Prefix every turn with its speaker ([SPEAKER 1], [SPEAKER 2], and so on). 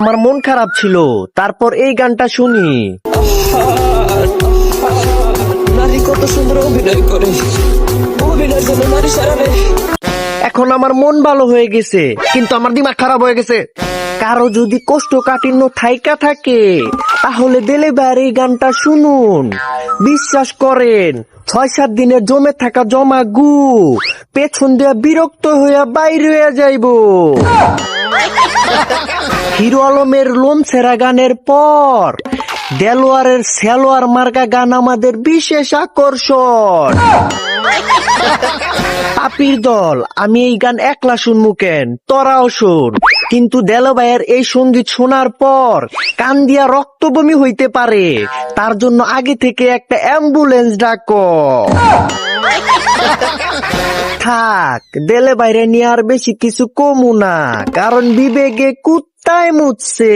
[SPEAKER 1] আমার মন খারাপ ছিল, তারপর এই গানটা শুনি।
[SPEAKER 2] নারী কত সুন্দর অভিনয় করে, অভিনয়ের জন্য নারী সারা নেই।
[SPEAKER 1] এখন আমার মন ভালো হয়ে গেছে, কিন্তু আমার দিমাগ খারাপ হয়ে গেছে। কারো যদি কোষ্ঠকাঠিন্য থাইকা থাকে তাহলে দিলে ভাইয়ের এই গানটা শুনুন। বিশ্বাস করেন 6-7 দিনের জমে থাকা জমা গু পেছন দিয়া বিরক্ত হইয়া বাইরে হইয়া যাইব। হিরো আলমের লোম ছেঁড়া গানের পর দেলোয়ারের সেলোয়ার মার্কা গান আমাদের বিশেষ আকর্ষণ। পাপির দল, আমি এই গান একলা শুনমু কেন, তোরাও শোন। কিন্তু দেলো ভাইয়ের এই সঙ্গীত শোনার পর কান দিয়া রক্ত বমি হইতে পারে, তার জন্য আগে থেকে একটা অ্যাম্বুলেন্স ডাকো। থাক, দেলে বাইরে নিয়ে আর বেশি কিছু কমু না, কারণ বিবেকে কুত্তায় মুছছে।